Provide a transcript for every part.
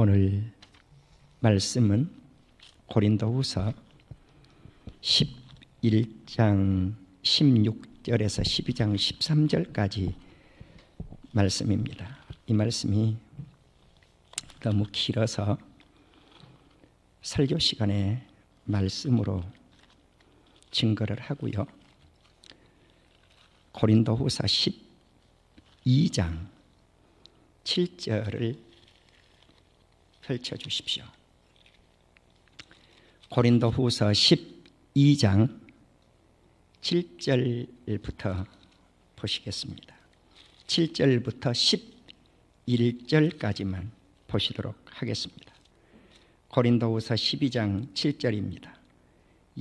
오늘 말씀은 고린도후서 11장 16절에서 12장 13절까지 말씀입니다. 이 말씀이 너무 길어서 설교 시간에 말씀으로 증거를 하고요. 고린도후서 12장 7절을 펼쳐주십시오. 고린도후서 12장 7절부터 보시겠습니다. 7절부터 11절까지만 보시도록 하겠습니다. 고린도후서 12장 7절입니다.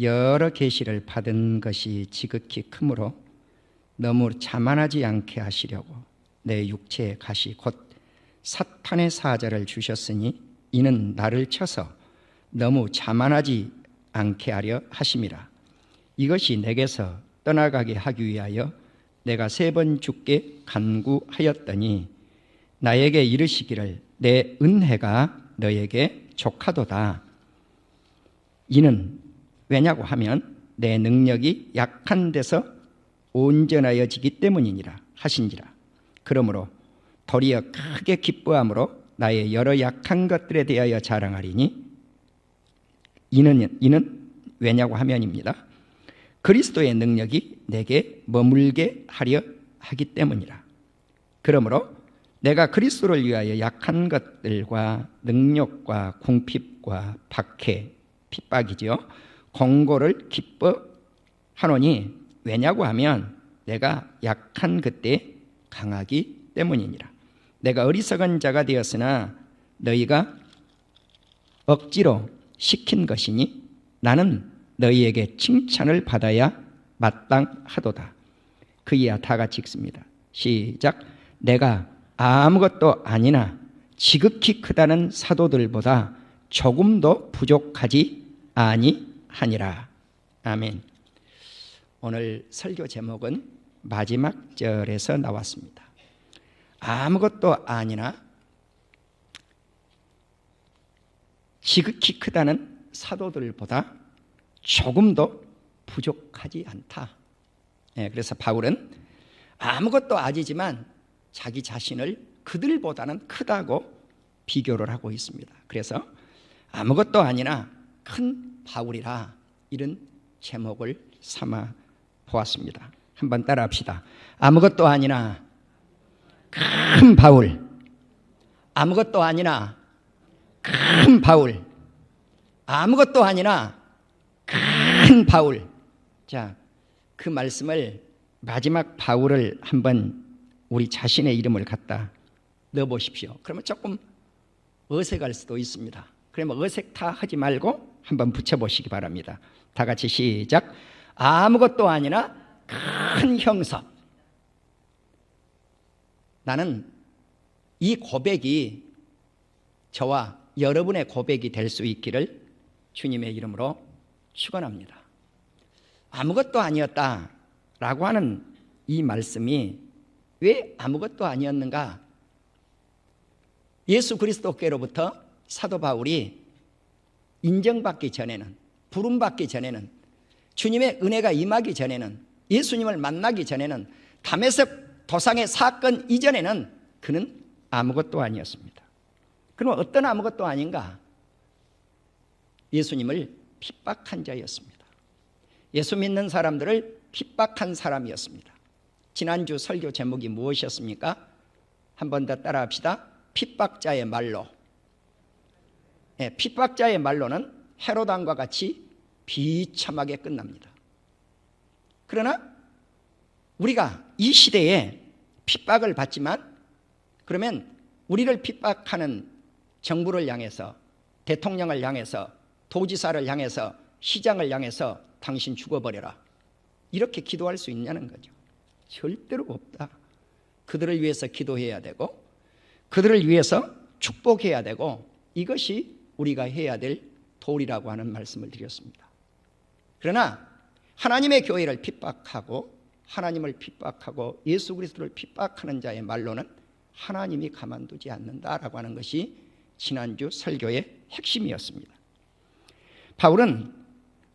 여러 계시를 받은 것이 지극히 크므로 너무 자만하지 않게 하시려고 내 육체의 가시 곧 사탄의 사자를 주셨으니 이는 나를 쳐서 너무 자만하지 않게 하려 하심이라. 이것이 내게서 떠나가게 하기 위하여 내가 3번 주께 간구하였더니 나에게 이르시기를 내 은혜가 너에게 족하도다. 이는 왜냐고 하면 내 능력이 약한 데서 온전하여지기 때문이니라 하신지라. 그러므로 도리어 크게 기뻐함으로 나의 여러 약한 것들에 대하여 자랑하리니 이는 왜냐고 하면입니다. 그리스도의 능력이 내게 머물게 하려 하기 때문이라. 그러므로 내가 그리스도를 위하여 약한 것들과 능력과 궁핍과 박해, 핍박이죠. 공고를 기뻐하노니 왜냐고 하면 내가 약한 그때 강하기 때문이니라. 내가 어리석은 자가 되었으나 너희가 억지로 시킨 것이니 나는 너희에게 칭찬을 받아야 마땅하도다. 그이야 다 같이 읽습니다. 시작. 내가 아무것도 아니나 지극히 크다는 사도들보다 조금도 부족하지 아니하니라. 아멘. 오늘 설교 제목은 마지막 절에서 나왔습니다. 아무것도 아니나 지극히 크다는 사도들보다 조금도 부족하지 않다. 그래서 바울은 아무것도 아니지만 자기 자신을 그들보다는 크다고 비교를 하고 있습니다. 그래서 아무것도 아니나 큰 바울이라 이런 제목을 삼아 보았습니다. 한번 따라 합시다. 아무것도 아니나 큰 바울. 아무것도 아니나 큰 바울. 아무것도 아니나 큰 바울. 자, 그 말씀을 마지막 바울을 한번 우리 자신의 이름을 갖다 넣어보십시오. 그러면 조금 어색할 수도 있습니다. 그러면 어색 다 하지 말고 한번 붙여보시기 바랍니다. 다 같이 시작. 아무것도 아니나 큰 형섭. 나는 이 고백이 저와 여러분의 고백이 될 수 있기를 주님의 이름으로 축원합니다. 아무것도 아니었다라고 하는 이 말씀이 왜 아무것도 아니었는가? 예수 그리스도께로부터 사도 바울이 인정받기 전에는, 부름받기 전에는, 주님의 은혜가 임하기 전에는, 예수님을 만나기 전에는, 다메섹 도상의 사건 이전에는 그는 아무것도 아니었습니다. 그럼 어떤 아무것도 아닌가? 예수님을 핍박한 자였습니다. 예수 믿는 사람들을 핍박한 사람이었습니다. 지난주 설교 제목이 무엇이었습니까? 한 번 더 따라 합시다. 핍박자의 말로. 핍박자의 말로는 헤롯 왕과 같이 비참하게 끝납니다. 그러나 우리가 이 시대에 핍박을 받지만 그러면 우리를 핍박하는 정부를 향해서, 대통령을 향해서, 도지사를 향해서, 시장을 향해서 당신 죽어버려라 이렇게 기도할 수 있냐는 거죠. 절대로 없다. 그들을 위해서 기도해야 되고 그들을 위해서 축복해야 되고 이것이 우리가 해야 될 도리라고 하는 말씀을 드렸습니다. 그러나 하나님의 교회를 핍박하고 하나님을 핍박하고 예수 그리스도를 핍박하는 자의 말로는 하나님이 가만두지 않는다라고 하는 것이 지난주 설교의 핵심이었습니다. 바울은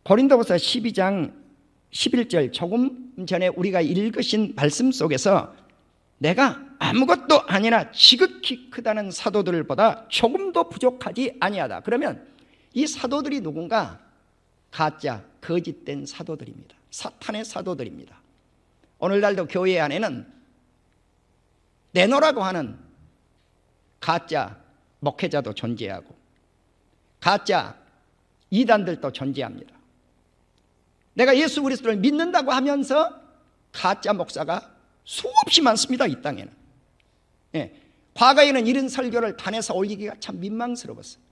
고린도후서 12장 11절 조금 전에 우리가 읽으신 말씀 속에서 내가 아무것도 아니나 지극히 크다는 사도들보다 조금도 부족하지 아니하다. 그러면 이 사도들이 누군가? 가짜, 거짓된 사도들입니다. 사탄의 사도들입니다. 오늘날도 교회 안에는 내노라고 하는 가짜 목회자도 존재하고 가짜 이단들도 존재합니다. 내가 예수 그리스도를 믿는다고 하면서 가짜 목사가 수없이 많습니다. 이 땅에는. 예, 과거에는 이런 설교를 단에서 올리기가 참 민망스러웠어요.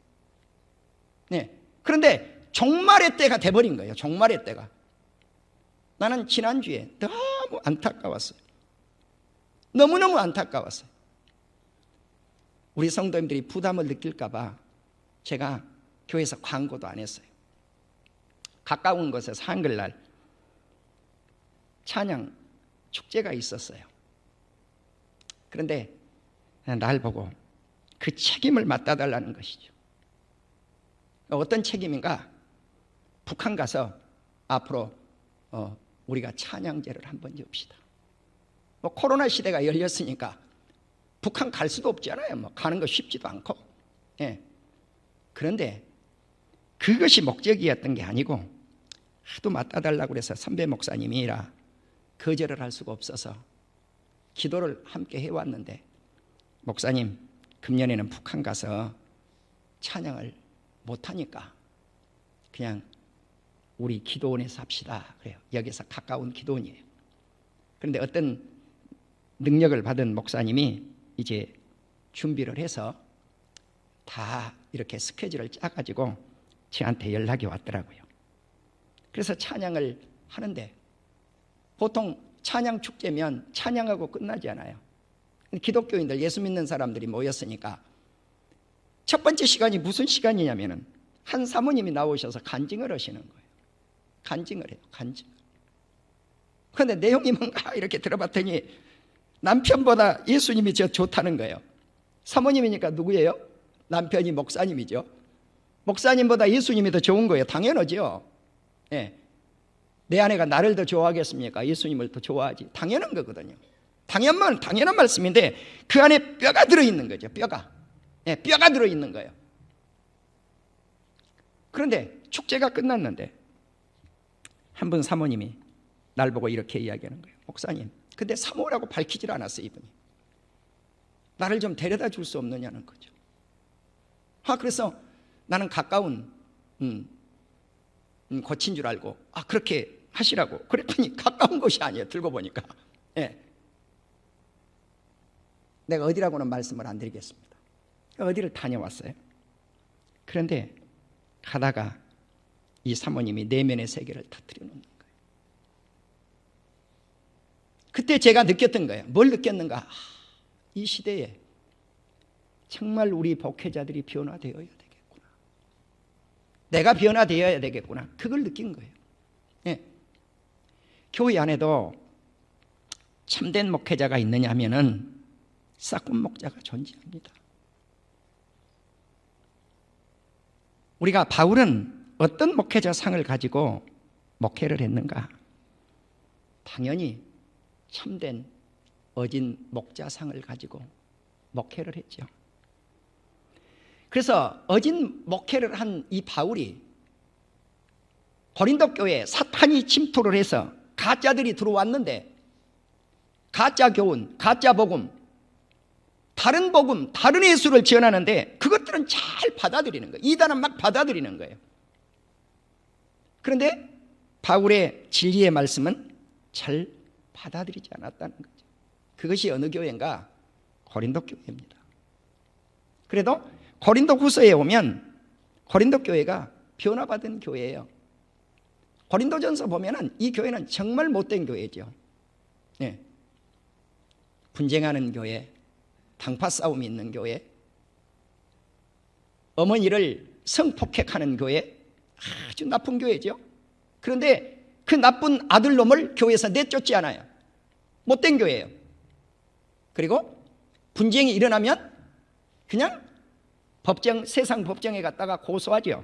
예, 그런데 종말의 때가 돼버린 거예요. 종말의 때가. 나는 지난주에 너무 안타까웠어요. 너무너무 안타까웠어요. 우리 성도님들이 부담을 느낄까 봐 제가 교회에서 광고도 안 했어요. 가까운 곳에서 한글날 찬양 축제가 있었어요. 그런데 날 보고 그 책임을 맡아달라는 것이죠. 어떤 책임인가? 북한 가서 앞으로 우리가 찬양제를 한번 엽시다. 뭐 코로나 시대가 열렸으니까 북한 갈 수도 없잖아요. 뭐 가는 거 쉽지도 않고. 예. 그런데 그것이 목적이었던 게 아니고 하도 맡아달라고 그래서 선배 목사님이라 거절을 할 수가 없어서 기도를 함께 해왔는데, 목사님 금년에는 북한 가서 찬양을 못하니까 그냥 우리 기도원에서 합시다 그래요. 여기서 가까운 기도원이에요. 그런데 어떤 능력을 받은 목사님이 이제 준비를 해서 다 이렇게 스케줄을 짜가지고 저한테 연락이 왔더라고요. 그래서 찬양을 하는데 보통 찬양 축제면 찬양하고 끝나지 않아요. 기독교인들, 예수 믿는 사람들이 모였으니까 첫 번째 시간이 무슨 시간이냐면은 한 사모님이 나오셔서 간증을 하시는 거예요. 간증을 해요. 간증. 그런데 내용이 뭔가 이렇게 들어봤더니 남편보다 예수님이 저 좋다는 거예요. 사모님이니까 누구예요? 남편이 목사님이죠. 목사님보다 예수님이 더 좋은 거예요. 당연하죠. 예. 내 아내가 나를 더 좋아하겠습니까? 예수님을 더 좋아하지. 당연한 거거든요. 당연한 말씀인데 그 안에 뼈가 들어있는 거죠. 뼈가. 예, 뼈가 들어있는 거예요. 그런데 축제가 끝났는데 한 분 사모님이 날 보고 이렇게 이야기하는 거예요. 목사님, 근데 사모라고 밝히질 않았어요. 이분이. 나를 좀 데려다 줄 수 없느냐는 거죠. 그래서 나는 가까운 고친 줄 알고 그렇게 하시라고 그랬더니 가까운 곳이 아니에요. 들고 보니까. 예. 내가 어디라고는 말씀을 안 드리겠습니다. 어디를 다녀왔어요. 그런데 가다가 이 사모님이 내면의 세계를 터뜨려 놓는 거예요. 그때 제가 느꼈던 거예요. 뭘 느꼈는가? 이 시대에 정말 우리 목회자들이 변화되어야 되겠구나. 내가 변화되어야 되겠구나. 그걸 느낀 거예요. 예. 교회 안에도 참된 목회자가 있느냐 하면은 싹군 목자가 존재합니다. 우리가 바울은 어떤 목회자 상을 가지고 목회를 했는가? 당연히 참된 어진 목자상을 가지고 목회를 했죠. 그래서 어진 목회를 한 이 바울이 고린도 교회에 사탄이 침투를 해서 가짜들이 들어왔는데 가짜 교훈, 가짜 복음, 다른 예수를 전하는데 그것들은 잘 받아들이는 거예요. 이단은 막 받아들이는 거예요. 그런데 바울의 진리의 말씀은 잘 받아들이지 않았다는 거죠. 그것이 어느 교회인가? 고린도 교회입니다. 그래도 고린도 후서에 오면 고린도 교회가 변화받은 교회예요. 고린도전서 보면은 이 교회는 정말 못된 교회죠. 네. 분쟁하는 교회, 당파 싸움이 있는 교회, 어머니를 성폭행하는 교회, 아주 나쁜 교회죠. 그런데 그 나쁜 아들놈을 교회에서 내쫓지 않아요. 못된 교회예요. 그리고 분쟁이 일어나면 그냥 세상 법정에 갔다가 고소하죠.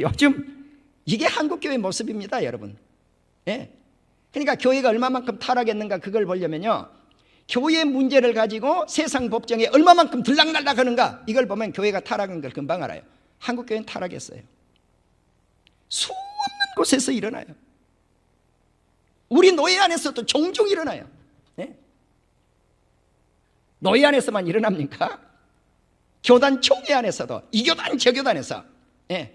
요즘 이게 한국교회 모습입니다, 여러분. 예. 그러니까 교회가 얼마만큼 타락했는가 그걸 보려면요, 교회 문제를 가지고 세상 법정에 얼마만큼 들락날락 하는가 이걸 보면 교회가 타락한 걸 금방 알아요. 한국교회는 타락했어요. 수없는 곳에서 일어나요. 우리 노예 안에서도 종종 일어나요. 네? 노예 안에서만 일어납니까? 교단 총회 안에서도, 이 교단 저 교단에서, 네.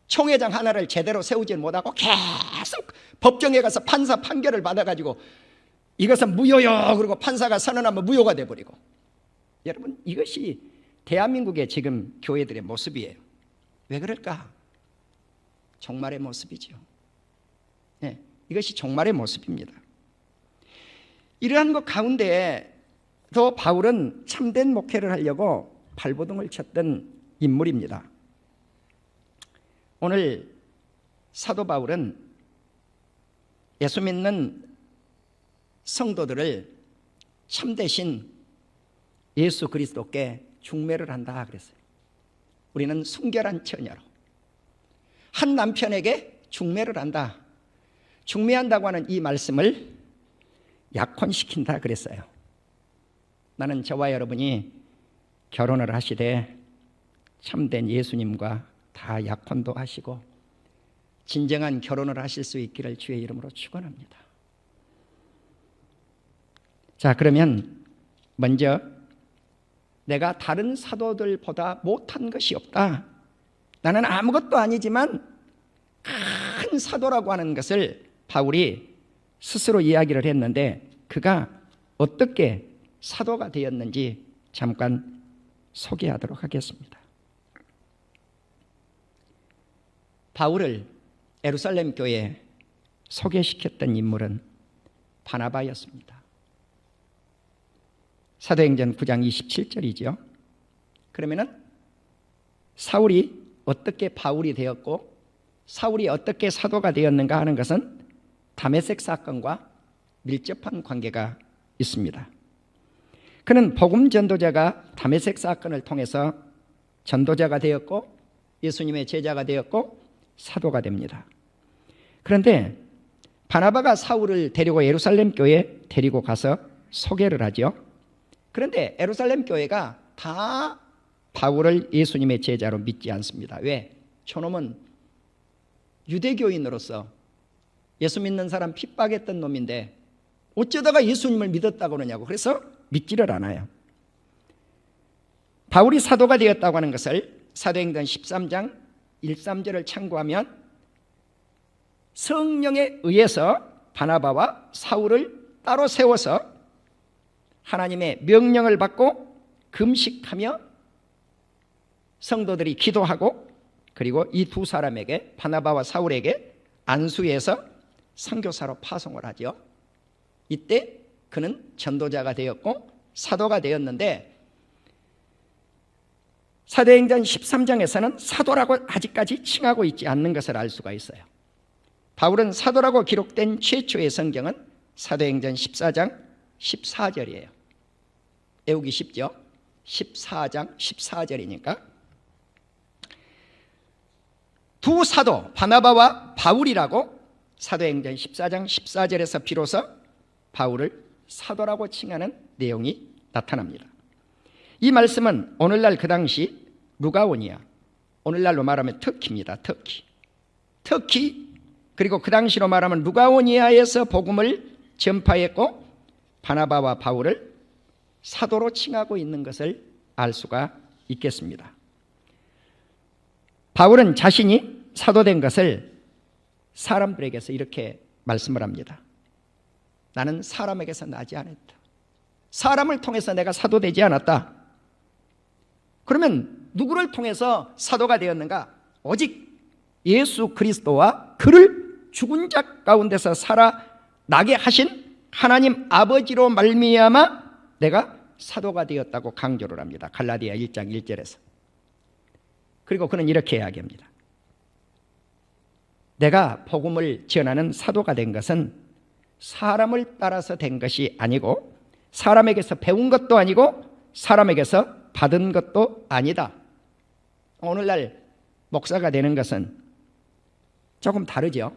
총회장 하나를 제대로 세우지 못하고 계속 법정에 가서 판사 판결을 받아가지고 이것은 무효요 그리고 판사가 선언하면 무효가 돼버리고. 여러분, 이것이 대한민국의 지금 교회들의 모습이에요. 왜 그럴까? 종말의 모습이죠. 네, 이것이 종말의 모습입니다. 이러한 것 가운데도 바울은 참된 목회를 하려고 발버둥을 쳤던 인물입니다. 오늘 사도 바울은 예수 믿는 성도들을 참되신 예수 그리스도께 중매를 한다 그랬어요. 우리는 순결한 처녀로 한 남편에게 중매를 한다. 중매한다고 하는 이 말씀을 약혼시킨다 그랬어요. 나는 저와 여러분이 결혼을 하시되 참된 예수님과 다 약혼도 하시고 진정한 결혼을 하실 수 있기를 주의 이름으로 축원합니다. 자, 그러면 먼저 내가 다른 사도들보다 못한 것이 없다. 나는 아무것도 아니지만 큰 사도라고 하는 것을 바울이 스스로 이야기를 했는데 그가 어떻게 사도가 되었는지 잠깐 소개하도록 하겠습니다. 바울을 예루살렘 교회에 소개시켰던 인물은 바나바였습니다. 사도행전 9장 27절이죠. 그러면은 사울이 어떻게 바울이 되었고 사울이 어떻게 사도가 되었는가 하는 것은 다메섹 사건과 밀접한 관계가 있습니다. 그는 복음 전도자가 다메섹 사건을 통해서 전도자가 되었고 예수님의 제자가 되었고 사도가 됩니다. 그런데 바나바가 사울을 데리고 예루살렘 교회에 데리고 가서 소개를 하죠. 그런데 예루살렘 교회가 다 바울을 예수님의 제자로 믿지 않습니다. 왜? 저놈은 유대교인으로서 예수 믿는 사람 핍박했던 놈인데 어쩌다가 예수님을 믿었다고 그러냐고. 그래서 믿지를 않아요. 바울이 사도가 되었다고 하는 것을 사도행전 13장 1, 3절을 참고하면 성령에 의해서 바나바와 사울을 따로 세워서 하나님의 명령을 받고 금식하며 성도들이 기도하고 그리고 이 두 사람에게 바나바와 사울에게 안수해서 선교사로 파송을 하죠. 이때 그는 전도자가 되었고 사도가 되었는데 사도행전 13장에서는 사도라고 아직까지 칭하고 있지 않는 것을 알 수가 있어요. 바울은 사도라고 기록된 최초의 성경은 사도행전 14장 14절이에요. 외우기 쉽죠? 14장 14절이니까 두 사도 바나바와 바울이라고 사도행전 14장 14절에서 비로소 바울을 사도라고 칭하는 내용이 나타납니다. 이 말씀은 오늘날 그 당시 루가오니아, 오늘날로 말하면 터키입니다. 터키 그리고 그 당시로 말하면 루가오니아에서 복음을 전파했고 바나바와 바울을 사도로 칭하고 있는 것을 알 수가 있겠습니다. 바울은 자신이 사도된 것을 사람들에게서 이렇게 말씀을 합니다. 나는 사람에게서 나지 않았다. 사람을 통해서 내가 사도되지 않았다. 그러면 누구를 통해서 사도가 되었는가? 오직 예수 그리스도와 그를 죽은 자 가운데서 살아나게 하신 하나님 아버지로 말미암아 내가 사도가 되었다고 강조를 합니다. 갈라디아 1장 1절에서. 그리고 그는 이렇게 이야기합니다. 내가 복음을 전하는 사도가 된 것은 사람을 따라서 된 것이 아니고 사람에게서 배운 것도 아니고 사람에게서 받은 것도 아니다. 오늘날 목사가 되는 것은 조금 다르죠.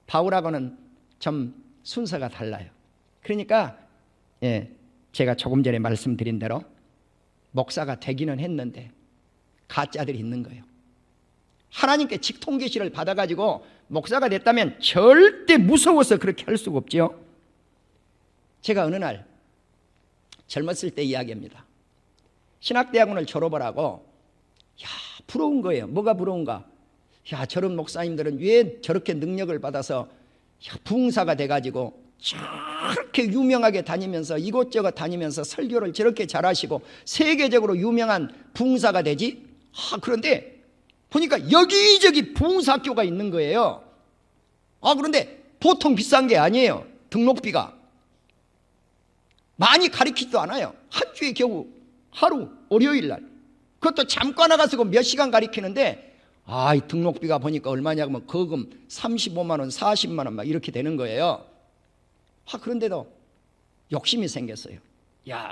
바울하고는 좀 순서가 달라요. 그러니까 제가 조금 전에 말씀드린 대로 목사가 되기는 했는데 가짜들이 있는 거예요. 하나님께 직통계시를 받아가지고 목사가 됐다면 절대 무서워서 그렇게 할 수가 없지요. 제가 어느 날 젊었을 때 이야기입니다. 신학대학원을 졸업을 하고 부러운 거예요. 뭐가 부러운가? 저런 목사님들은 왜 저렇게 능력을 받아서 부흥사가 돼가지고 저렇게 유명하게 다니면서 이곳저곳 다니면서 설교를 저렇게 잘하시고 세계적으로 유명한 부흥사가 되지? 그런데 보니까 여기저기 부흥사학교가 있는 거예요. 그런데 보통 비싼 게 아니에요. 등록비가 많이 가르치지도 않아요. 한 주에 겨우 하루 월요일 날, 그것도 잠깐 나가서 몇 시간 가르치는데 이 등록비가 보니까 얼마냐면 거금 35만 원 40만 원 막 이렇게 되는 거예요. 그런데도 욕심이 생겼어요.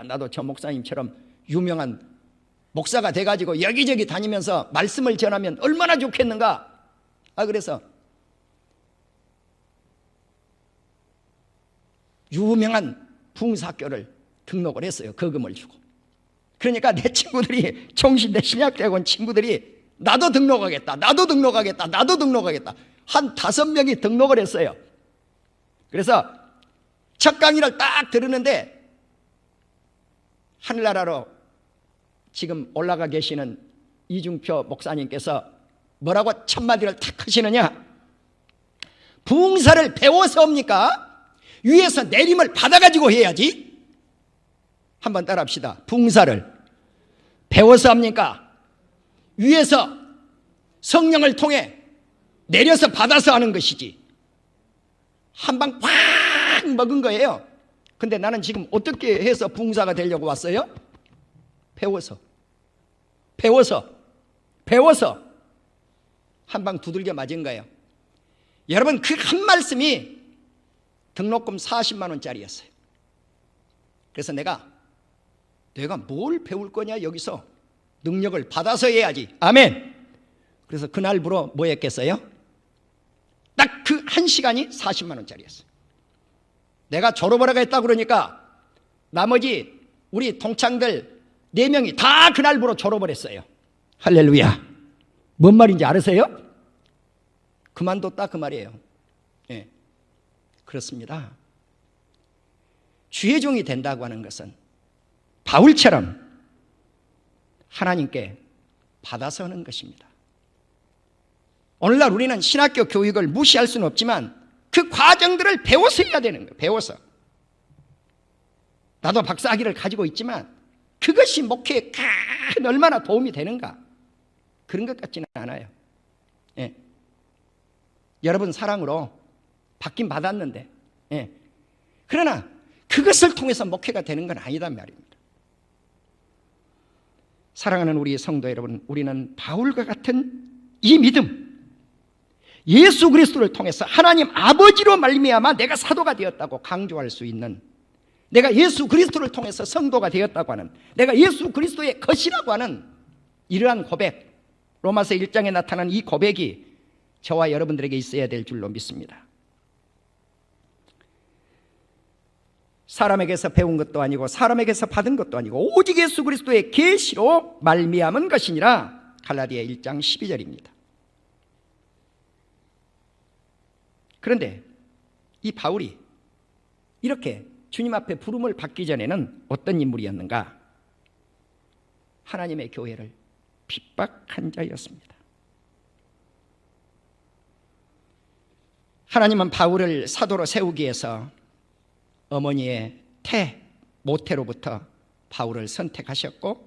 나도 저 목사님처럼 유명한 목사가 돼가지고 여기저기 다니면서 말씀을 전하면 얼마나 좋겠는가. 그래서 유명한 부흥사학교를 등록을 했어요. 거금을 주고. 그러니까 내 친구들이, 종신대 신약대학원 친구들이 나도 등록하겠다, 나도 등록하겠다, 나도 등록하겠다, 한 5명이 등록을 했어요. 그래서 첫 강의를 딱 들으는데 하늘나라로 지금 올라가 계시는 이중표 목사님께서 뭐라고 첫마디를 탁 하시느냐? 부흥사를 배워서 옵니까? 위에서 내림을 받아가지고 해야지. 한번 따라합시다. 부흥사를 배워서 합니까? 위에서 성령을 통해 내려서 받아서 하는 것이지. 한 방 팍 먹은 거예요. 근데 나는 지금 어떻게 해서 부흥사가 되려고 왔어요? 배워서 한 방 두들겨 맞은 거예요. 여러분, 그 한 말씀이 등록금 40만 원짜리였어요. 그래서 내가 뭘 배울 거냐, 여기서 능력을 받아서 해야지. 아멘. 그래서 그날부로 뭐 했겠어요? 딱 그 한 시간이 40만 원짜리였어요. 내가 졸업을 하겠다 그러니까 나머지 우리 동창들 4명이 다 그날부로 졸업을 했어요. 할렐루야. 뭔 말인지 알으세요? 그만뒀다 그 말이에요. 그렇습니다. 주의 종이 된다고 하는 것은 바울처럼 하나님께 받아서 하는 것입니다. 오늘날 우리는 신학교 교육을 무시할 수는 없지만 그 과정들을 배워서 해야 되는 거예요. 배워서. 나도 박사학위를 가지고 있지만 그것이 목회에 얼마나 도움이 되는가, 그런 것 같지는 않아요. 여러분 사랑으로 받긴 받았는데, 그러나 그것을 통해서 목회가 되는 건 아니단 말입니다. 사랑하는 우리 성도 여러분, 우리는 바울과 같은 이 믿음, 예수 그리스도를 통해서 하나님 아버지로 말미암아 내가 사도가 되었다고 강조할 수 있는, 내가 예수 그리스도를 통해서 성도가 되었다고 하는, 내가 예수 그리스도의 것이라고 하는 이러한 고백, 로마서 1장에 나타난 이 고백이 저와 여러분들에게 있어야 될 줄로 믿습니다. 사람에게서 배운 것도 아니고 사람에게서 받은 것도 아니고 오직 예수 그리스도의 계시로 말미암은 것이니라. 갈라디아 1장 12절입니다. 그런데 이 바울이 이렇게 주님 앞에 부름을 받기 전에는 어떤 인물이었는가? 하나님의 교회를 핍박한 자였습니다. 하나님은 바울을 사도로 세우기 위해서 어머니의 모태로부터 바울을 선택하셨고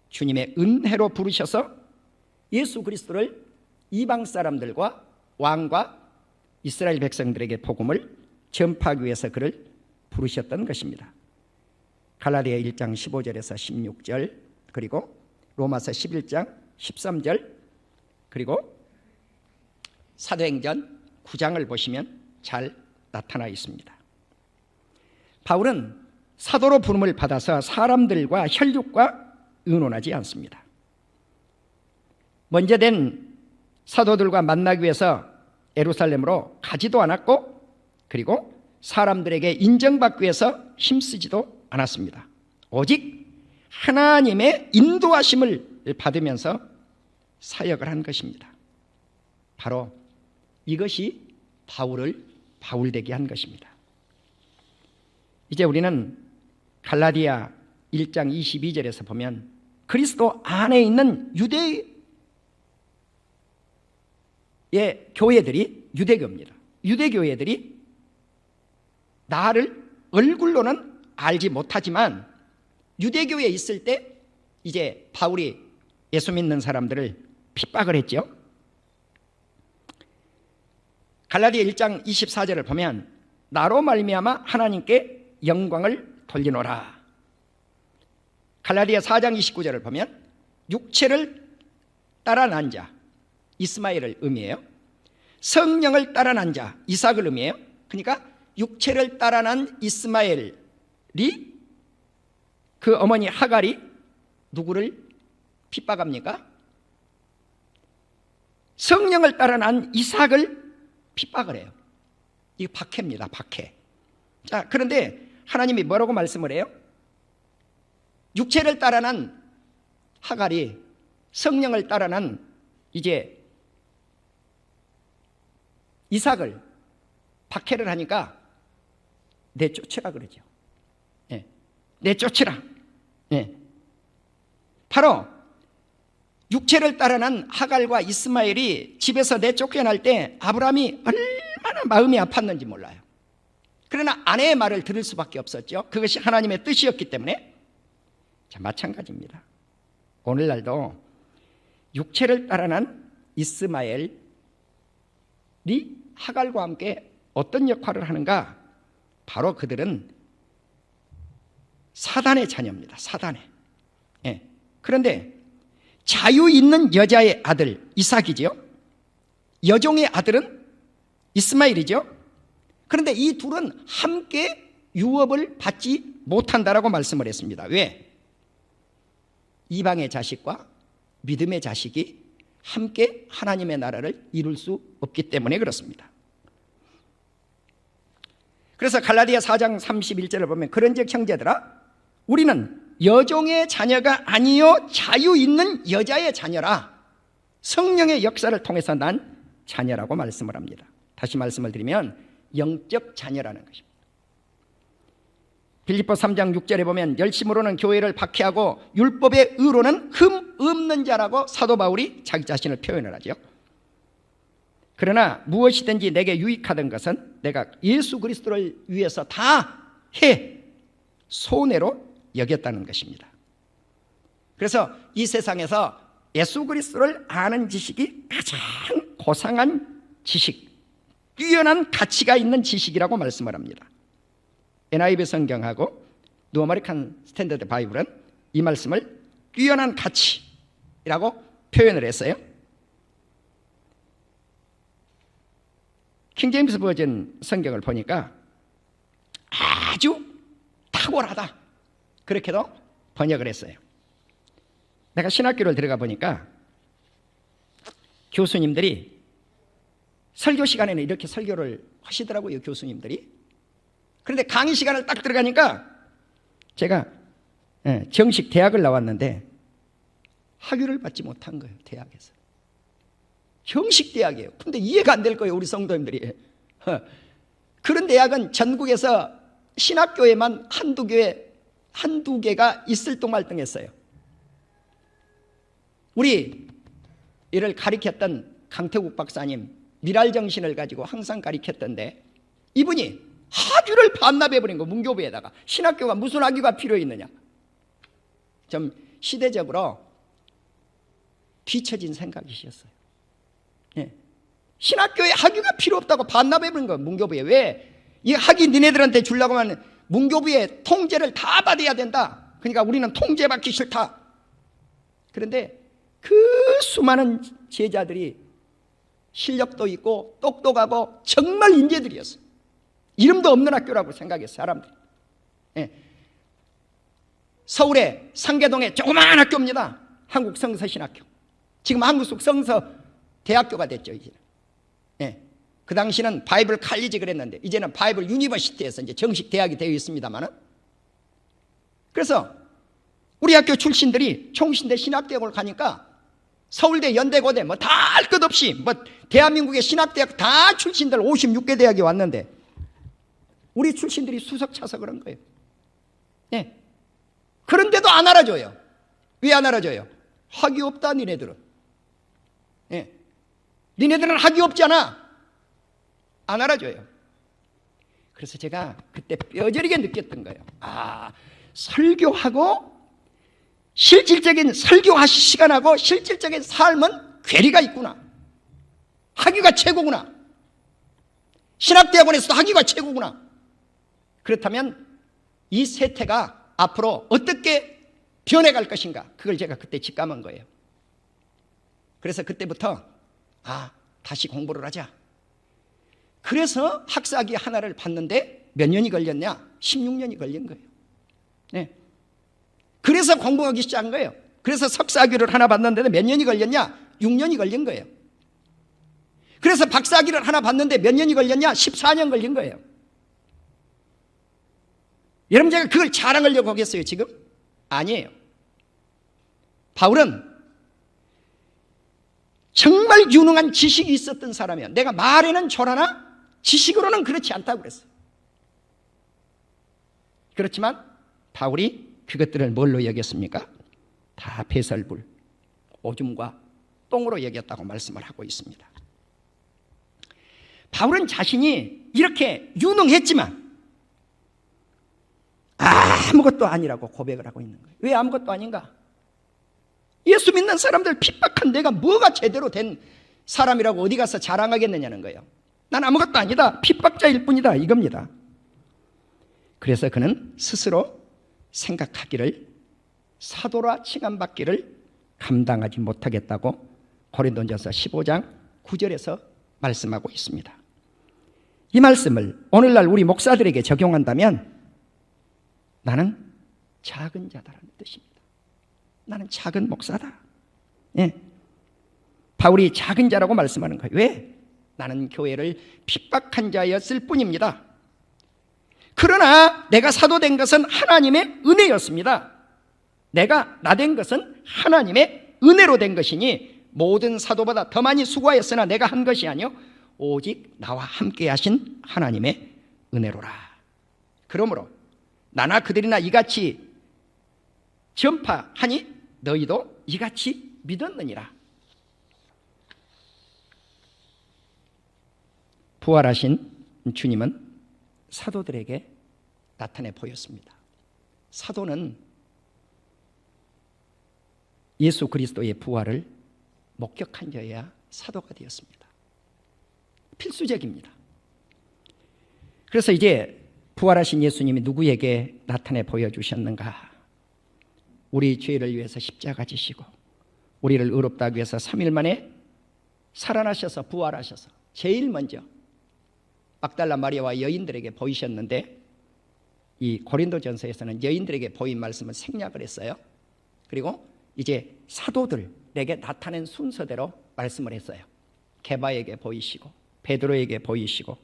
주님의 은혜로 부르셔서 예수 그리스도를 이방 사람들과 왕과 이스라엘 백성들에게 복음을 전파하기 위해서 그를 부르셨던 것입니다. 갈라디아 1장 15절에서 16절, 그리고 로마서 11장 13절, 그리고 사도행전 9장을 보시면 잘 나타나 있습니다. 바울은 사도로 부름을 받아서 사람들과 혈육과 의논하지 않습니다. 먼저 된 사도들과 만나기 위해서 예루살렘으로 가지도 않았고, 그리고 사람들에게 인정받기 위해서 힘쓰지도 않았습니다. 오직 하나님의 인도하심을 받으면서 사역을 한 것입니다. 바로 이것이 바울을 바울되게 한 것입니다. 이제 우리는 갈라디아 1장 22절에서 보면 그리스도 안에 있는 유대의 교회들이, 유대교입니다. 유대교회들이 나를 얼굴로는 알지 못하지만 유대교에 있을 때 이제 바울이 예수 믿는 사람들을 핍박을 했죠. 갈라디아 1장 24절을 보면 나로 말미암아 하나님께 영광을 돌리노라. 갈라디아 4장 29절을 보면 육체를 따라 난 자, 이스마엘을 의미해요. 성령을 따라 난 자, 이삭을 의미해요. 그러니까 육체를 따라 난 이스마엘이, 그 어머니 하갈이 누구를 핍박합니까? 성령을 따라 난 이삭을 핍박을 해요. 이게 박해입니다. 박해. 자, 그런데 하나님이 뭐라고 말씀을 해요? 육체를 따라 난 하갈이 성령을 따라 난 이제 이삭을 박해를 하니까 내쫓으라 그러죠. 예. 내쫓으라. 예. 바로 육체를 따라 난 하갈과 이스마엘이 집에서 내쫓겨날 때 아브라함이 얼마나 마음이 아팠는지 몰라요. 그러나 아내의 말을 들을 수밖에 없었죠. 그것이 하나님의 뜻이었기 때문에. 자, 마찬가지입니다. 오늘날도 육체를 따라 난 이스마엘이 하갈과 함께 어떤 역할을 하는가? 바로 그들은 사단의 자녀입니다. 사단의. 예. 그런데 자유 있는 여자의 아들 이삭이죠. 여종의 아들은 이스마엘이죠. 그런데 이 둘은 함께 유업을 받지 못한다라고 말씀을 했습니다. 왜? 이방의 자식과 믿음의 자식이 함께 하나님의 나라를 이룰 수 없기 때문에 그렇습니다. 그래서 갈라디아 4장 31절을 보면 그런즉 형제들아 우리는 여종의 자녀가 아니요 자유 있는 여자의 자녀라. 성령의 역사를 통해서 난 자녀라고 말씀을 합니다. 다시 말씀을 드리면 영적 자녀라는 것입니다. 빌립보 3장 6절에 보면 열심으로는 교회를 박해하고 율법의 의로는 흠 없는 자라고 사도 바울이 자기 자신을 표현을 하죠. 그러나 무엇이든지 내게 유익하던 것은 내가 예수 그리스도를 위해서 다 해 손해로 여겼다는 것입니다. 그래서 이 세상에서 예수 그리스도를 아는 지식이 가장 고상한 지식, 뛰어난 가치가 있는 지식이라고 말씀을 합니다. NIV 성경하고 뉴 아메리칸 스탠더드 바이블은 이 말씀을 뛰어난 가치라고 표현을 했어요. 킹 제임스 버전 성경을 보니까 아주 탁월하다, 그렇게도 번역을 했어요. 내가 신학교를 들어가 보니까 교수님들이 설교 시간에는 이렇게 설교를 하시더라고요. 교수님들이. 그런데 강의 시간을 딱 들어가니까 제가 정식 대학을 나왔는데 학위를 받지 못한 거예요. 대학에서. 정식 대학이에요. 근데 이해가 안 될 거예요. 우리 성도님들이. 그런 대학은 전국에서 신학교에만 한두 개가 있을 똥말똥했어요. 우리 이를 가리켰던 강태국 박사님 미랄정신을 가지고 항상 가리켰던데 이분이 학위를 반납해버린 거, 문교부에다가. 신학교가 무슨 학위가 필요 있느냐. 좀 시대적으로 뒤처진 생각이셨어요. 예. 신학교에 학위가 필요 없다고 반납해버린 거, 문교부에. 왜? 이 학위 니네들한테 주려고 하면 문교부의 통제를 다 받아야 된다. 그러니까 우리는 통제받기 싫다. 그런데 그 수많은 제자들이 실력도 있고 똑똑하고 정말 인재들이었어요. 이름도 없는 학교라고 생각했어요, 사람들이. 예. 서울의 상계동에 조그마한 학교입니다. 한국성서신학교. 지금 한국 성서 대학교가 됐죠, 이제. 예. 그 당시는 바이블 칼리지 그랬는데 이제는 바이블 유니버시티에서 이제 정식 대학이 되어 있습니다만은. 그래서 우리 학교 출신들이 총신대 신학대학을 가니까 서울대, 연대고대 뭐 다 할 것 없이 뭐 대한민국의 신학대학 다 출신들 56개 대학이 왔는데 우리 출신들이 수석 차서 그런 거예요. 네. 그런데도 안 알아줘요. 왜 안 알아줘요? 학위 없다, 니네들은. 네. 니네들은 학위 없잖아. 안 알아줘요. 그래서 제가 그때 뼈저리게 느꼈던 거예요. 아, 설교하고 실질적인 설교하실 시간하고 실질적인 삶은 괴리가 있구나. 학위가 최고구나. 신학대학원에서도 학위가 최고구나. 그렇다면 이 세태가 앞으로 어떻게 변해갈 것인가, 그걸 제가 그때 직감한 거예요. 그래서 그때부터 다시 공부를 하자. 그래서 학사학위 하나를 받는데 몇 년이 걸렸냐? 16년이 걸린 거예요. 네. 그래서 공부하기 시작한 거예요. 그래서 석사학위를 하나 받는데 몇 년이 걸렸냐? 6년이 걸린 거예요. 그래서 박사학위를 하나 받는데 몇 년이 걸렸냐? 14년 걸린 거예요. 여러분, 제가 그걸 자랑하려고 하겠어요, 지금? 아니에요. 바울은 정말 유능한 지식이 있었던 사람이야. 내가 말에는 졸하나 지식으로는 그렇지 않다고 그랬어요. 그렇지만 바울이 그것들을 뭘로 여겼습니까? 다 배설물, 오줌과 똥으로 여겼다고 말씀을 하고 있습니다. 바울은 자신이 이렇게 유능했지만 아무것도 아니라고 고백을 하고 있는 거예요. 왜 아무것도 아닌가? 예수 믿는 사람들 핍박한 내가 뭐가 제대로 된 사람이라고 어디 가서 자랑하겠느냐는 거예요. 난 아무것도 아니다, 핍박자일 뿐이다, 이겁니다. 그래서 그는 스스로 생각하기를 사도라 칭함받기를 감당하지 못하겠다고 고린도전서 15장 9절에서 말씀하고 있습니다. 이 말씀을 오늘날 우리 목사들에게 적용한다면 나는 작은 자다라는 뜻입니다. 나는 작은 목사다. 예. 바울이 작은 자라고 말씀하는 거예요. 왜? 나는 교회를 핍박한 자였을 뿐입니다. 그러나 내가 사도된 것은 하나님의 은혜였습니다. 내가 나된 것은 하나님의 은혜로 된 것이니 모든 사도보다 더 많이 수고하였으나 내가 한 것이 아니요 오직 나와 함께 하신 하나님의 은혜로라. 그러므로 나나 그들이나 이같이 전파하니 너희도 이같이 믿었느니라. 부활하신 주님은 사도들에게 나타내 보였습니다. 사도는 예수 그리스도의 부활을 목격한 자여야 사도가 되었습니다. 필수적입니다. 그래서 이제 부활하신 예수님이 누구에게 나타내 보여주셨는가? 우리 죄를 위해서 십자가 지시고 우리를 의롭다 하기 위해서 3일 만에 살아나셔서 부활하셔서 제일 먼저 막달라 마리아와 여인들에게 보이셨는데, 이 고린도전서에서는 여인들에게 보인 말씀을 생략을 했어요. 그리고 이제 사도들에게 나타낸 순서대로 말씀을 했어요. 게바에게 보이시고 베드로에게 보이시고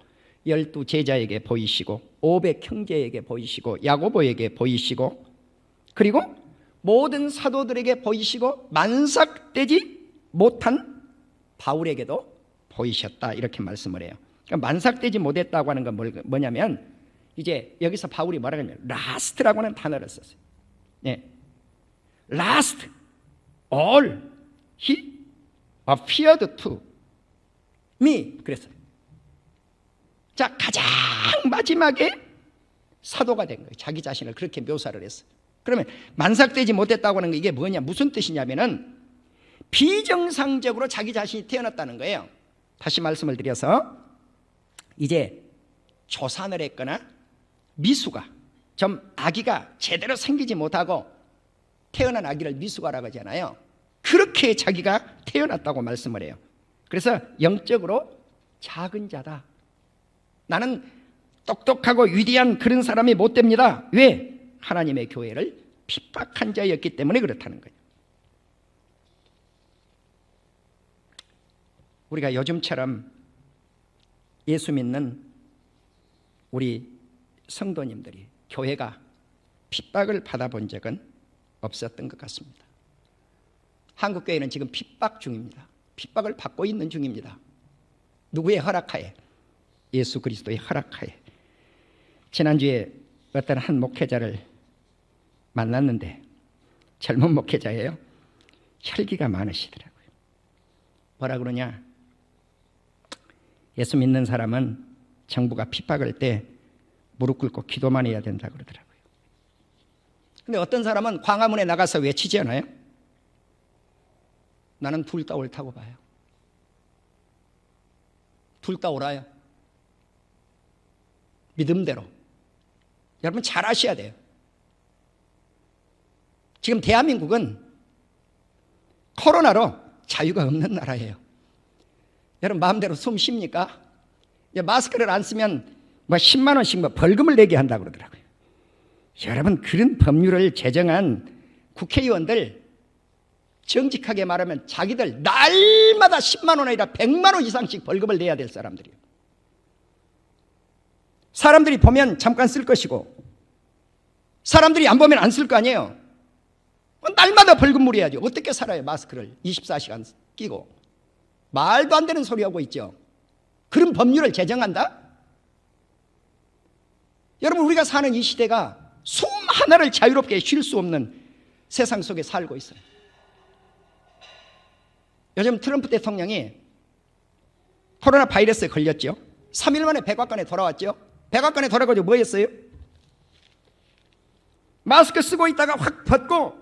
12 제자에게 보이시고 500 형제에게 보이시고 야고보에게 보이시고 그리고 모든 사도들에게 보이시고 만삭되지 못한 바울에게도 보이셨다, 이렇게 말씀을 해요. 그러니까 만삭되지 못했다고 하는 건 뭐냐면 이제 여기서 바울이 뭐라고 하냐면 last라고 하는 단어를 썼어요. 네. last all he appeared to me 그랬어요. 자, 가장 마지막에 사도가 된 거예요. 자기 자신을 그렇게 묘사를 했어요. 그러면 만삭되지 못했다고 하는 게 이게 뭐냐, 무슨 뜻이냐면은 비정상적으로 자기 자신이 태어났다는 거예요. 다시 말씀을 드려서 이제 조산을 했거나 미수가 좀 아기가 제대로 생기지 못하고 태어난 아기를 미수가라고 하잖아요. 그렇게 자기가 태어났다고 말씀을 해요. 그래서 영적으로 작은 자다. 나는 똑똑하고 위대한 그런 사람이 못 됩니다. 왜? 하나님의 교회를 핍박한 자였기 때문에 그렇다는 거예요. 우리가 요즘처럼 예수 믿는 우리 성도님들이, 교회가 핍박을 받아본 적은 없었던 것 같습니다. 한국교회는 지금 핍박 중입니다. 핍박을 받고 있는 중입니다. 누구의 허락하에? 예수 그리스도의 허락하에. 지난주에 어떤 한 목회자를 만났는데, 젊은 목회자예요. 혈기가 많으시더라고요. 뭐라 그러냐? 예수 믿는 사람은 정부가 핍박할 때 무릎 꿇고 기도만 해야 된다 그러더라고요. 근데 어떤 사람은 광화문에 나가서 외치지 않아요? 나는 둘 다 옳다고 봐요. 둘 다 옳아요. 믿음대로. 여러분 잘 아셔야 돼요. 지금 대한민국은 코로나로 자유가 없는 나라예요. 여러분 마음대로 숨 쉽니까? 마스크를 안 쓰면 10만 원씩 벌금을 내게 한다고 그러더라고요. 여러분 그런 법률을 제정한 국회의원들, 정직하게 말하면 자기들 날마다 10만 원 아니라 100만 원 이상씩 벌금을 내야 될 사람들이에요. 사람들이 보면 잠깐 쓸 것이고 사람들이 안 보면 안 쓸 거 아니에요. 날마다 벌금 물어야죠. 어떻게 살아요? 마스크를 24시간 끼고. 말도 안 되는 소리 하고 있죠. 그런 법률을 제정한다? 여러분 우리가 사는 이 시대가 숨 하나를 자유롭게 쉴 수 없는 세상 속에 살고 있어요. 요즘 트럼프 대통령이 코로나 바이러스에 걸렸죠. 3일 만에 백악관에 돌아왔죠. 백악관에 돌아가지고 뭐 했어요? 마스크 쓰고 있다가 확 벗고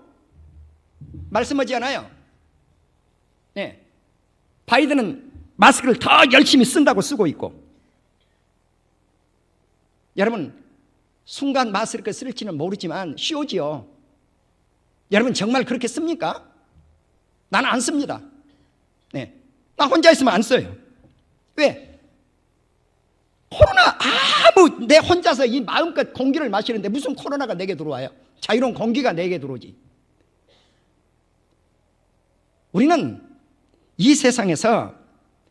말씀하지 않아요. 네. 바이든은 마스크를 더 열심히 쓴다고 쓰고 있고. 여러분 순간 마스크를 쓸지는 모르지만 쇼지요. 여러분 정말 그렇게 씁니까? 나는 안 씁니다. 네. 나 혼자 있으면 안 써요. 왜? 코로나 아무 내 혼자서 이 마음껏 공기를 마시는데 무슨 코로나가 내게 들어와요? 자유로운 공기가 내게 들어오지. 우리는 이 세상에서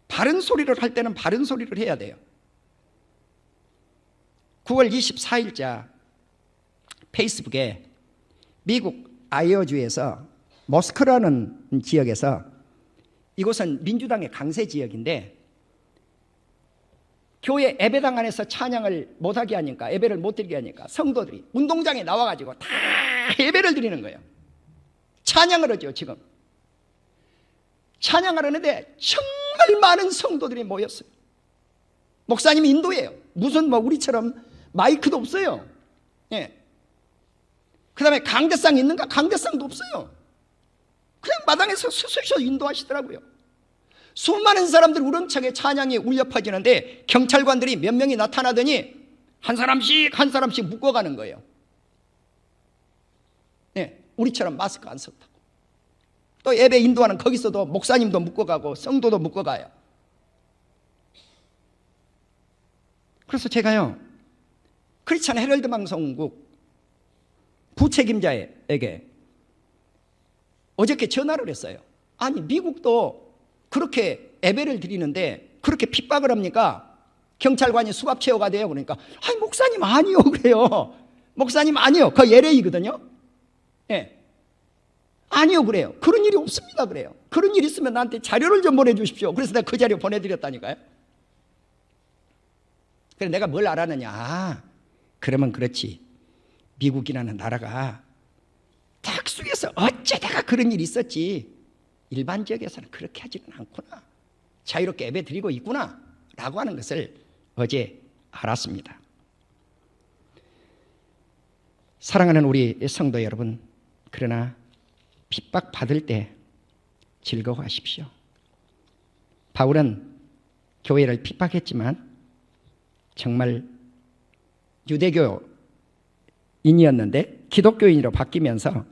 바른 소리를 할 때는 바른 소리를 해야 돼요. 9월 24일자 페이스북에 미국 아이오주에서 모스크라는 지역에서, 이곳은 민주당의 강세 지역인데 교회 예배당 안에서 찬양을 못하게 하니까, 예배를 못 드리게 하니까 성도들이 운동장에 나와가지고 다 예배를 드리는 거예요. 찬양을 하죠. 지금 찬양을 하는데 정말 많은 성도들이 모였어요. 목사님이 인도예요. 무슨 우리처럼 마이크도 없어요. 예. 그 다음에 강대상 있는가? 강대상도 없어요. 그냥 마당에서 서서 인도하시더라고요. 수많은 사람들 우렁차게 찬양이 울려 퍼지는데 경찰관들이 몇 명이 나타나더니 한 사람씩 묶어가는 거예요. 예. 우리처럼 마스크 안 썼다고. 또 예배 인도하는 거기서도 목사님도 묶어가고 성도도 묶어가요. 그래서 제가요, 크리스찬 헤럴드 방송국 부책임자에게 어저께 전화를 했어요. 아니 미국도 그렇게 예배를 드리는데 그렇게 핍박을 합니까? 경찰관이 수갑 채워가 돼요. 그러니까 아니 목사님 아니요 그래요. 목사님 아니요. 그 예례이거든요. 예. 아니요 그래요. 그런 일이 없습니다 그래요. 그런 일 있으면 나한테 자료를 좀 보내주십시오. 그래서 내가 그 자료 보내드렸다니까요. 그래서 내가 뭘 알았느냐. 그러면 그렇지. 미국이라는 나라가 특수해서 어쩌다가 그런 일이 있었지. 일반 지역에서는 그렇게 하지는 않구나. 자유롭게 예배 드리고 있구나 라고 하는 것을 어제 알았습니다. 사랑하는 우리 성도 여러분, 그러나 핍박받을 때 즐거워하십시오. 바울은 교회를 핍박했지만 정말 유대교인이었는데 기독교인으로 바뀌면서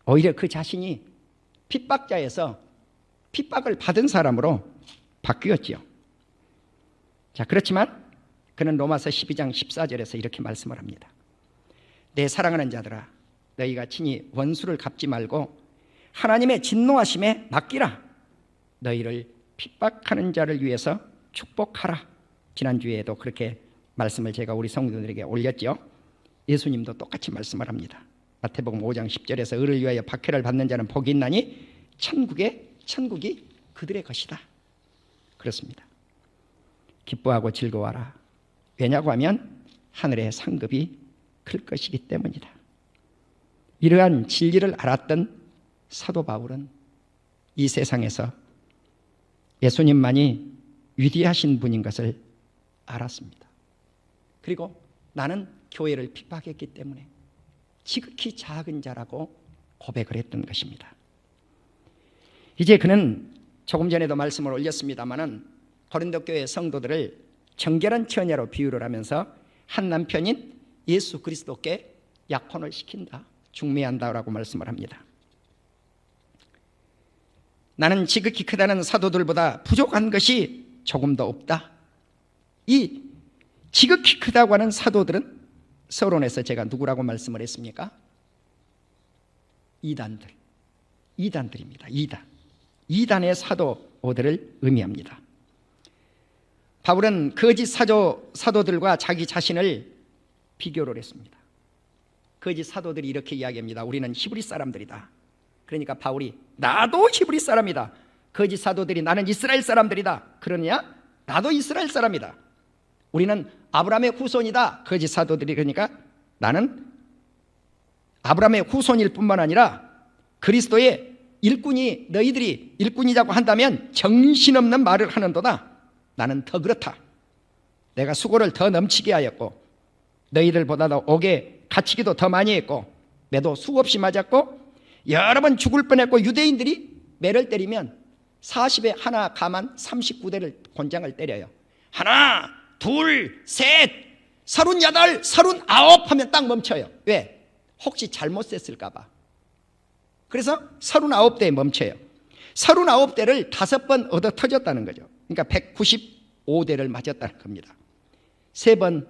오히려 그 자신이 핍박자에서 핍박을 받은 사람으로 바뀌었지요. 자, 그렇지만 그는 로마서 12장 14절에서 이렇게 말씀을 합니다. 내 사랑하는 자들아, 너희가 친히 원수를 갚지 말고 하나님의 진노하심에 맡기라. 너희를 핍박하는 자를 위해서 축복하라. 지난주에도 그렇게 말씀을 제가 우리 성도들에게 올렸죠. 예수님도 똑같이 말씀을 합니다. 마태복음 5장 10절에서 의를 위하여 박해를 받는 자는 복이 있나니 천국이 그들의 것이다. 그렇습니다. 기뻐하고 즐거워하라. 왜냐고 하면 하늘의 상급이 클 것이기 때문이다. 이러한 진리를 알았던 사도 바울은 이 세상에서 예수님만이 위대하신 분인 것을 알았습니다. 그리고 나는 교회를 핍박했기 때문에 지극히 작은 자라고 고백을 했던 것입니다. 이제 그는 조금 전에도 말씀을 올렸습니다마는 고린도 교회 성도들을 정결한 처녀로 비유를 하면서 한 남편인 예수 그리스도께 약혼을 시킨다, 중매한다라고 말씀을 합니다. 나는 지극히 크다는 사도들보다 부족한 것이 조금도 없다. 이 지극히 크다고 하는 사도들은 서론에서 제가 누구라고 말씀을 했습니까? 이단들입니다. 이단의 사도들을 의미합니다. 바울은 거짓 사도들과 자기 자신을 비교를 했습니다. 거짓 사도들이 이렇게 이야기합니다. 우리는 히브리 사람들이다. 그러니까 바울이 나도 히브리 사람이다. 거짓 사도들이 나는 이스라엘 사람들이다. 그러냐? 나도 이스라엘 사람이다. 우리는 아브라함의 후손이다. 거짓 사도들이 그러니까 나는 아브라함의 후손일 뿐만 아니라 그리스도의 일꾼이 너희들이 일꾼이라고 한다면 정신없는 말을 하는도다. 나는 더 그렇다. 내가 수고를 더 넘치게 하였고 너희들보다도 옥에 갇히기도 더 많이 했고 매도 수없이 맞았고 여러 번 죽을 뻔했고 유대인들이 매를 때리면 40에 하나 가만 39대를 권장을 때려요. 하나, 둘, 셋, 38, 39 하면 딱 멈춰요. 왜? 혹시 잘못 셌을까 봐. 그래서 39대에 멈춰요. 39대를 5번 얻어 터졌다는 거죠. 그러니까 195대를 맞았다는 겁니다. 3번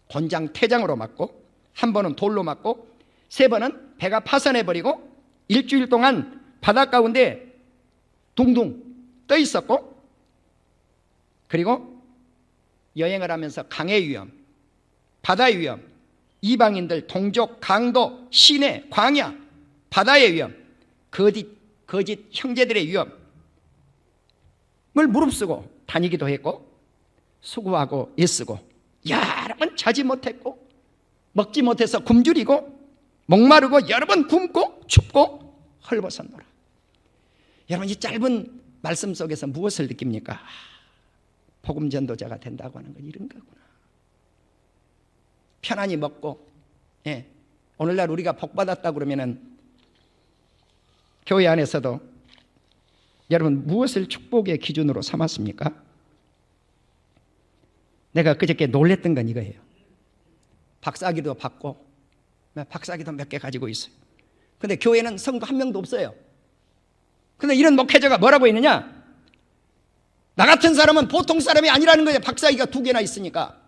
권장 태장으로 맞고, 한 번은 돌로 맞고, 3번은 배가 파산해버리고 일주일 동안 바닷 가운데 둥둥 떠 있었고, 그리고 여행을 하면서 강의 위험, 바다의 위험, 이방인들, 동족, 강도, 시내, 광야, 바다의 위험, 거짓 형제들의 위험을 무릅쓰고 다니기도 했고, 수고하고 애쓰고 여러 번 자지 못했고, 먹지 못해서 굶주리고 목마르고 여러 번 굶고 춥고 헐벗었노라. 여러분, 이 짧은 말씀 속에서 무엇을 느낍니까? 복음 전도자가 된다고 하는 건 이런 거구나. 편안히 먹고, 오늘날 우리가 복 받았다 그러면은 교회 안에서도 여러분 무엇을 축복의 기준으로 삼았습니까? 내가 그저께 놀랬던 건 이거예요. 박사기도 받고 박사기도 몇 개 가지고 있어요. 근데 교회는 성도 한 명도 없어요. 근데 이런 목회자가 뭐라고 했느냐? 나 같은 사람은 보통 사람이 아니라는 거예요. 박사기가 2개나 있으니까.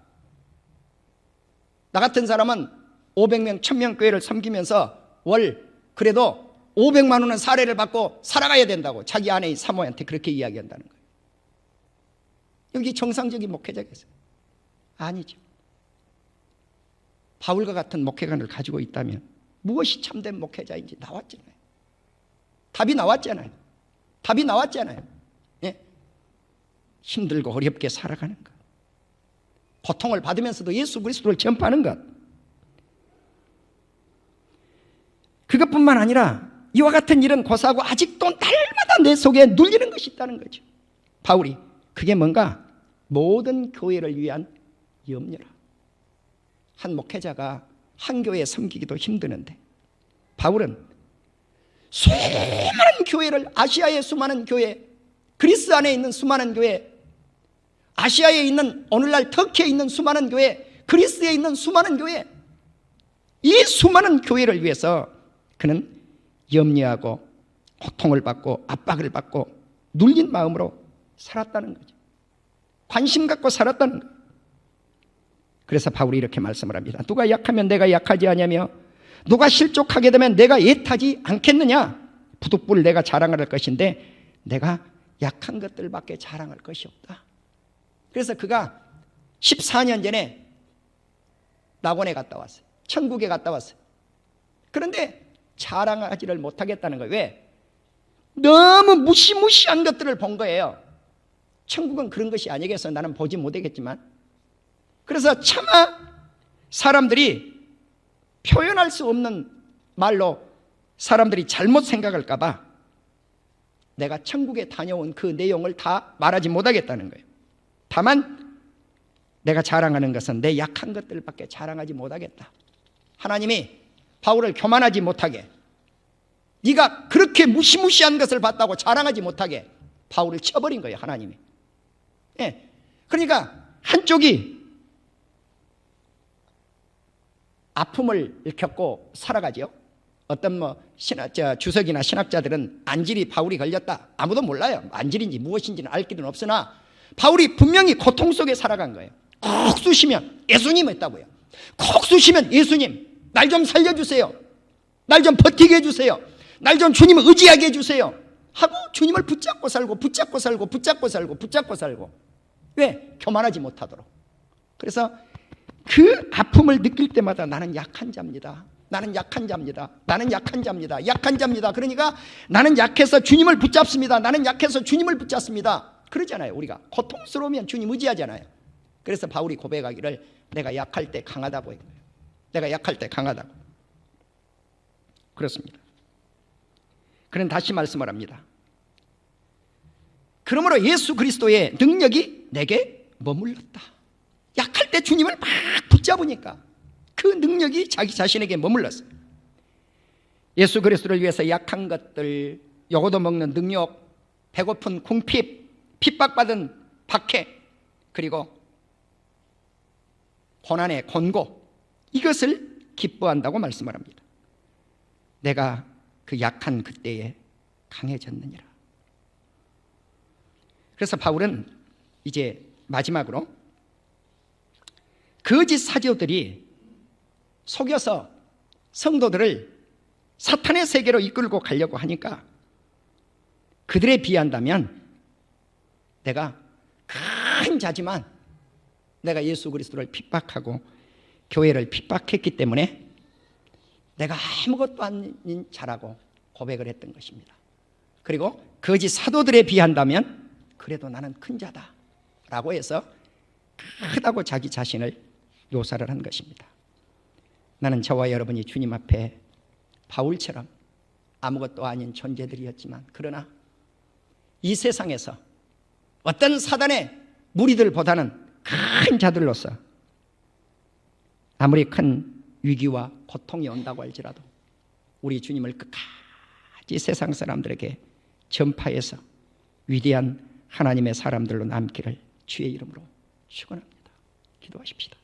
나 같은 사람은 500명, 1000명 교회를 섬기면서 월 그래도 500만 원은 사례를 받고 살아가야 된다고 자기 아내인 사모한테 그렇게 이야기한다는 거예요. 여기 정상적인 목회자겠어요? 아니죠. 바울과 같은 목회관을 가지고 있다면 무엇이 참된 목회자인지 나왔잖아요. 답이 나왔잖아요. 예? 힘들고 어렵게 살아가는 것, 고통을 받으면서도 예수 그리스도를 전파하는 것, 그것뿐만 아니라 이와 같은 일은 고사하고 아직도 날마다 내 속에 눌리는 것이 있다는 거죠. 바울이 그게 뭔가 모든 교회를 위한 염려라. 한 목회자가 한 교회에 섬기기도 힘드는데 바울은 수많은 교회를, 아시아의 수많은 교회, 그리스 안에 있는 수많은 교회, 아시아에 있는, 오늘날 터키에 있는 수많은 교회, 그리스에 있는 수많은 교회, 이 수많은 교회를 위해서 그는 염려하고 고통을 받고 압박을 받고 눌린 마음으로 살았다는 거죠. 관심 갖고 살았다는 거예요. 그래서 바울이 이렇게 말씀을 합니다. 누가 약하면 내가 약하지 아니하며 누가 실족하게 되면 내가 애타지 않겠느냐? 부득불 내가 자랑할 것인데 내가 약한 것들밖에 자랑할 것이 없다. 그래서 그가 14년 전에 낙원에 갔다 왔어요. 천국에 갔다 왔어요. 그런데 자랑하지를 못하겠다는 거예요. 왜? 너무 무시무시한 것들을 본 거예요. 천국은 그런 것이 아니겠어. 나는 보지 못하겠지만. 그래서 차마 사람들이 표현할 수 없는 말로 사람들이 잘못 생각할까 봐 내가 천국에 다녀온 그 내용을 다 말하지 못하겠다는 거예요. 다만 내가 자랑하는 것은 내 약한 것들밖에 자랑하지 못하겠다. 하나님이 바울을 교만하지 못하게, 네가 그렇게 무시무시한 것을 봤다고 자랑하지 못하게 바울을 쳐버린 거예요, 하나님이. 예. 그러니까 한쪽이 아픔을 겪고 살아가죠. 어떤 주석이나 신학자들은 안질이 바울이 걸렸다. 아무도 몰라요. 안질인지 무엇인지는 알 길은 없으나 바울이 분명히 고통 속에 살아간 거예요. 콕 쑤시면 예수님 했다고요. 콕 쑤시면 예수님, 날 좀 살려주세요. 날 좀 버티게 해주세요. 날 좀 주님을 의지하게 해주세요. 하고 주님을 붙잡고 살고 붙잡고 살고 붙잡고 살고 붙잡고 살고. 왜? 교만하지 못하도록. 그래서 그 아픔을 느낄 때마다 나는 약한 자입니다. 나는 약한 자입니다. 나는 약한 자입니다. 약한 자입니다. 그러니까 나는 약해서 주님을 붙잡습니다. 나는 약해서 주님을 붙잡습니다. 그러잖아요. 우리가 고통스러우면 주님 의지하잖아요. 그래서 바울이 고백하기를 내가 약할 때 강하다고 해요. 내가 약할 때 강하다고. 그렇습니다. 그는 다시 말씀을 합니다. 그러므로 예수 그리스도의 능력이 내게 머물렀다. 약할 때 주님을 막 붙잡으니까 그 능력이 자기 자신에게 머물렀어요. 예수 그리스도를 위해서 약한 것들, 요거도 먹는 능욕, 배고픈 궁핍, 핍박받은 박해, 그리고 고난의 곤고, 이것을 기뻐한다고 말씀을 합니다. 내가 그 약한 그때에 강해졌느니라. 그래서 바울은 이제 마지막으로 거짓 사도들이 속여서 성도들을 사탄의 세계로 이끌고 가려고 하니까 그들에 비한다면 내가 큰 자지만 내가 예수 그리스도를 핍박하고 교회를 핍박했기 때문에 내가 아무것도 아닌 자라고 고백을 했던 것입니다. 그리고 거짓 사도들에 비한다면 그래도 나는 큰 자다 라고 해서 크다고 자기 자신을 묘사를 한 것입니다. 나는 저와 여러분이 주님 앞에 바울처럼 아무것도 아닌 존재들이었지만, 그러나 이 세상에서 어떤 사단의 무리들보다는 큰 자들로서 아무리 큰 위기와 고통이 온다고 할지라도 우리 주님을 끝까지 세상 사람들에게 전파해서 위대한 하나님의 사람들로 남기를 주의 이름으로 축원합니다. 기도하십시다.